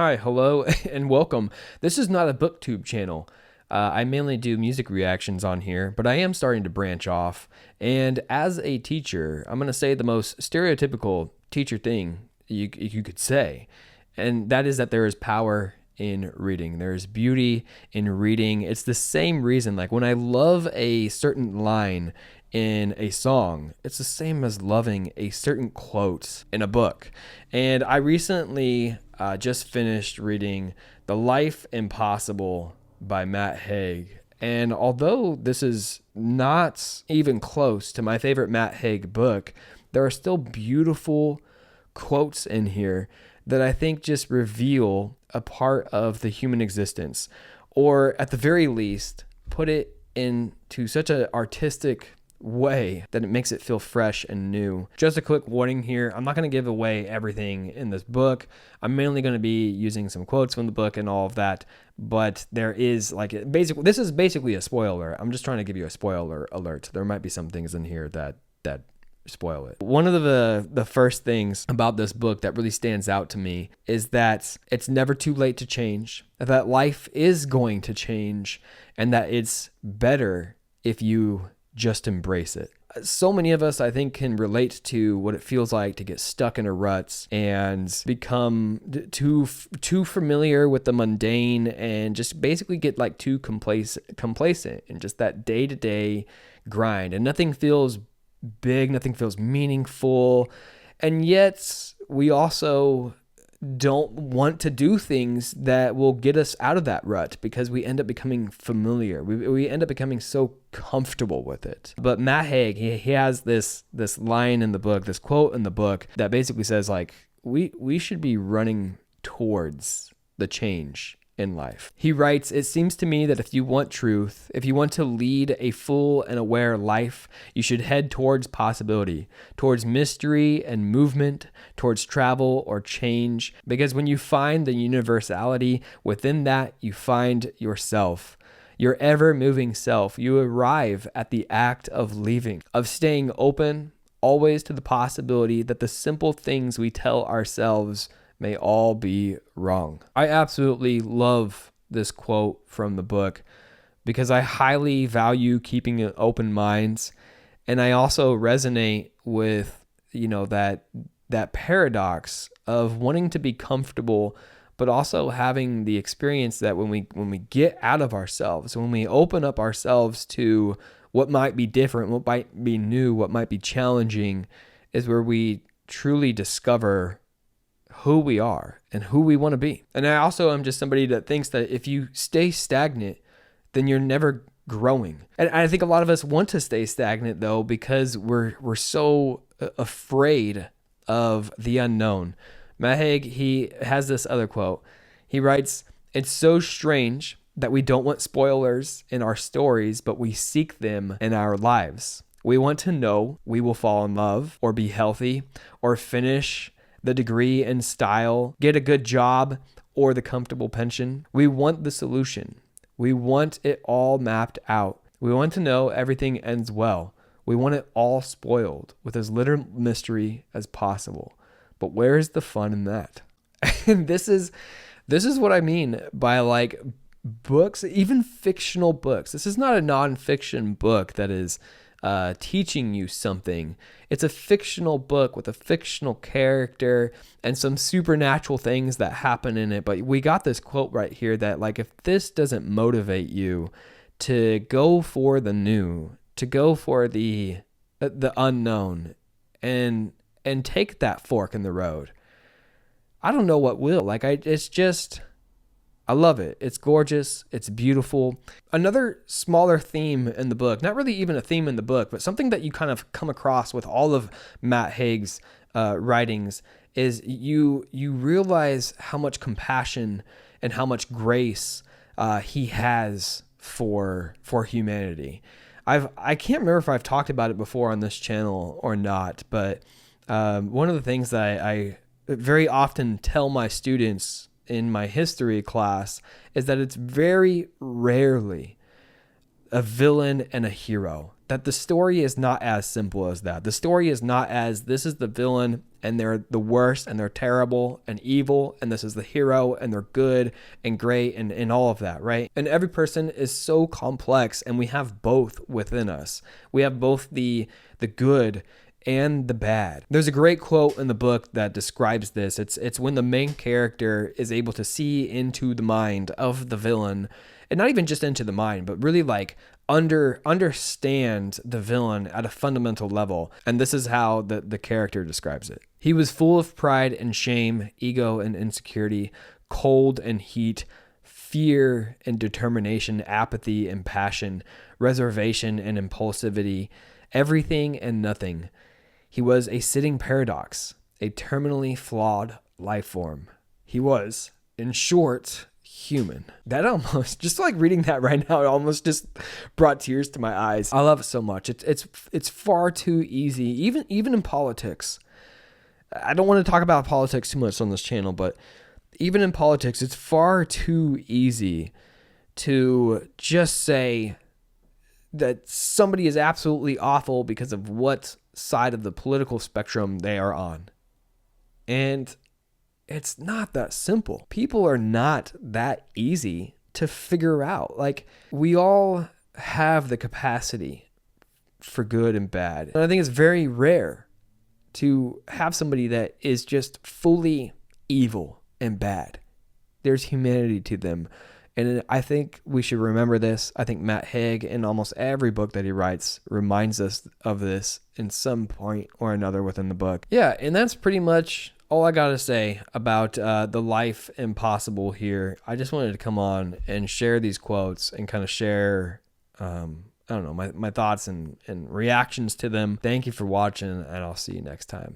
Hi, hello, and welcome. This is not a booktube channel. I mainly do music reactions on here, but I am starting to branch off. And as a teacher, I'm going to say the most stereotypical teacher thing you could say, and that is that there is power in reading. There is beauty in reading. It's the same reason, like when I love a certain line in a song, it's the same as loving a certain quote in a book. And I recently just finished reading The Life Impossible by Matt Haig. And although this is not even close to my favorite Matt Haig book, there are still beautiful quotes in here that I think just reveal a part of the human existence, or at the very least, put it into such an artistic way that it makes it feel fresh and new. Just a quick warning here, I'm not going to give away everything in this book. I'm mainly going to be using some quotes from the book and all of that, but there is this is basically a spoiler. I'm just trying to give you a spoiler alert. There might be some things in here that spoil it. One of the first things about this book that really stands out to me is that it's never too late to change, that life is going to change, and that it's better if you just embrace it. So many of us, I think, can relate to what it feels like to get stuck in a rut and become too familiar with the mundane and just basically get like too complacent in just that day-to-day grind, and nothing feels big, nothing feels meaningful. And yet we also don't want to do things that will get us out of that rut because we end up becoming familiar. We end up becoming so comfortable with it. But Matt Haig, he has this line in the book, this quote in the book that basically says like, we should be running towards the change in life. He writes, "It seems to me that if you want truth, if you want to lead a full and aware life, you should head towards possibility, towards mystery and movement, towards travel or change, because when you find the universality within that, you find yourself. Your ever-moving self. You arrive at the act of leaving, of staying open, always to the possibility that the simple things we tell ourselves may all be wrong." I absolutely love this quote from the book because I highly value keeping an open mind, and I also resonate with, that paradox of wanting to be comfortable but also having the experience that when we get out of ourselves, when we open up ourselves to what might be different, what might be new, what might be challenging, is where we truly discover who we are and who we want to be. And I also am just somebody that thinks that if you stay stagnant, then you're never growing. And I think a lot of us want to stay stagnant though, because we're so afraid of the unknown. Matt Haig, he has this other quote. He writes, "It's so strange that we don't want spoilers in our stories, but we seek them in our lives. We want to know we will fall in love or be healthy or finish the degree in style, get a good job, or the comfortable pension. We want the solution. We want it all mapped out. We want to know everything ends well. We want it all spoiled with as little mystery as possible. But where is the fun in that?" And this is what I mean by like books, even fictional books. This is not a nonfiction book that is teaching you something. It's a fictional book with a fictional character and some supernatural things that happen in it. But we got this quote right here that like, if this doesn't motivate you to go for the new, to go for the unknown and take that fork in the road, I don't know what will. I love it. It's gorgeous. It's beautiful. Another smaller theme in the book, not really even a theme in the book, but something that you kind of come across with all of Matt Haig's writings is you realize how much compassion and how much grace he has for humanity. I can't remember if I've talked about it before on this channel or not, but one of the things that I very often tell my students in my history class is that it's very rarely a villain and a hero. that the story is not as simple as that. The story is not as this is the villain and they're the worst and they're terrible and evil, and this is the hero and they're good and great and all of that, right? And every person is so complex, and we have both within us. We have both the good and the bad. There's a great quote in the book that describes this. It's when the main character is able to see into the mind of the villain, and not even just into the mind, but really like understand the villain at a fundamental level. And this is how the character describes it. He was full of pride and shame, ego and insecurity, cold and heat, fear and determination, apathy and passion, reservation and impulsivity, everything and nothing. He was a sitting paradox, a terminally flawed life form. He was, in short, human. That almost, just like reading that right now, it almost just brought tears to my eyes. I love it so much. It's far too easy, even in politics. I don't want to talk about politics too much on this channel, but even in politics, it's far too easy to just say that somebody is absolutely awful because of what side of the political spectrum they are on. And it's not that simple. People are not that easy to figure out. Like, we all have the capacity for good and bad. And I think it's very rare to have somebody that is just fully evil and bad. There's humanity to them. And I think we should remember this. I think Matt Haig, in almost every book that he writes, reminds us of this in some point or another within the book. Yeah, and that's pretty much all I got to say about the life impossible here. I just wanted to come on and share these quotes and kind of share, I don't know, my thoughts and reactions to them. Thank you for watching, and I'll see you next time.